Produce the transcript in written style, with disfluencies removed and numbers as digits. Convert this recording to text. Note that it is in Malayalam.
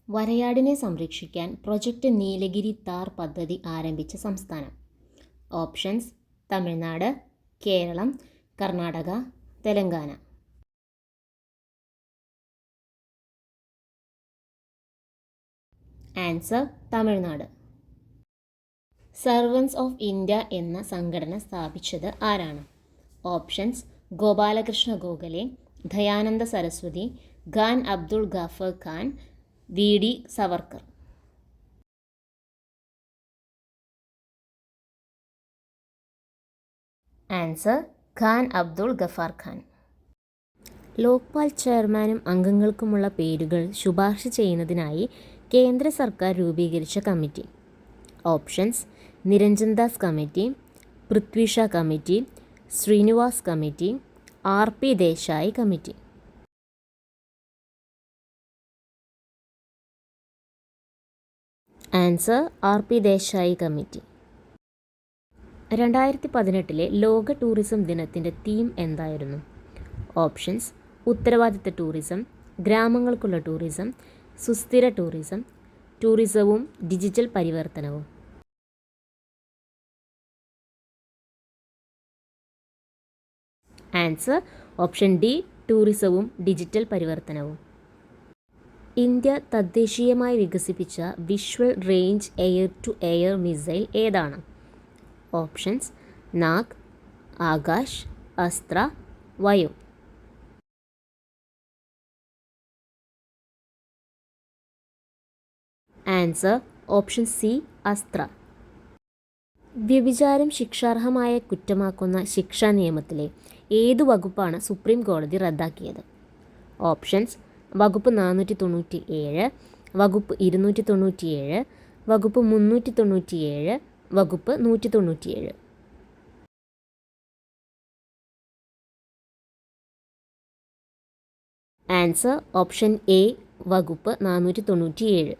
വരയാടിനെ സംരക്ഷിക്കാൻ പ്രൊജക്റ്റ് നീലഗിരി താർ പദ്ധതി ആരംഭിച്ച സംസ്ഥാനം. Options: Tamil Nadu, Keralam, Karnataka, Telangana. Answer: Tamil Nadu. Servants of India എന്ന സംഘടന സ്ഥാപിച്ചത് ആരാണ്? ഓപ്ഷൻസ്: ഗോപാലകൃഷ്ണ ഗോഖലെ, ദയാനന്ദ സരസ്വതി, ഖാൻ അബ്ദുൾ ഗാഫർ ഖാൻ, വി.ഡി. സവർക്കർ. ആൻസർ: ഖാൻ അബ്ദുൾ ഗഫാർ ഖാൻ. ലോക്പാൽ ചെയർമാനും അംഗങ്ങൾക്കുമുള്ള പേരുകൾ ശുപാർശ ചെയ്യുന്നതിനായി കേന്ദ്ര സർക്കാർ രൂപീകരിച്ച committee. Options: Niranjan Das committee, Prithvi Shaw committee, Srinivas committee, RP. Desai committee. Answer: RP. Desai committee. 2018 ലോക ടൂറിസം ദിനത്തിൻ്റെ തീം എന്തായിരുന്നു? ഓപ്ഷൻസ്: ഉത്തരവാദിത്ത ടൂറിസം, ഗ്രാമങ്ങൾക്കുള്ള ടൂറിസം, സുസ്ഥിര ടൂറിസം, ടൂറിസവും ഡിജിറ്റൽ പരിവർത്തനവും. ആൻസർ: ഓപ്ഷൻ ഡി, ടൂറിസവും ഡിജിറ്റൽ പരിവർത്തനവും. ഇന്ത്യ തദ്ദേശീയമായി വികസിപ്പിച്ച visual range air to air missile ഏതാണ്? Options: Nag, Akash, Astra, Vayu. Answer: option C, Astra. വ്യഭിചാരം ശിക്ഷാർഹമായ കുറ്റമാക്കുന്ന ശിക്ഷാ നിയമത്തിലെ ഏതു വകുപ്പാണ് സുപ്രീം കോടതി റദ്ദാക്കിയത്? ഓപ്ഷൻസ്: വകുപ്പ് 497, വകുപ്പ് 297, വകുപ്പ് 397, വകുപ്പ് 197. ആൻസർ: ഓപ്ഷൻ എ, വകുപ്പ് 497.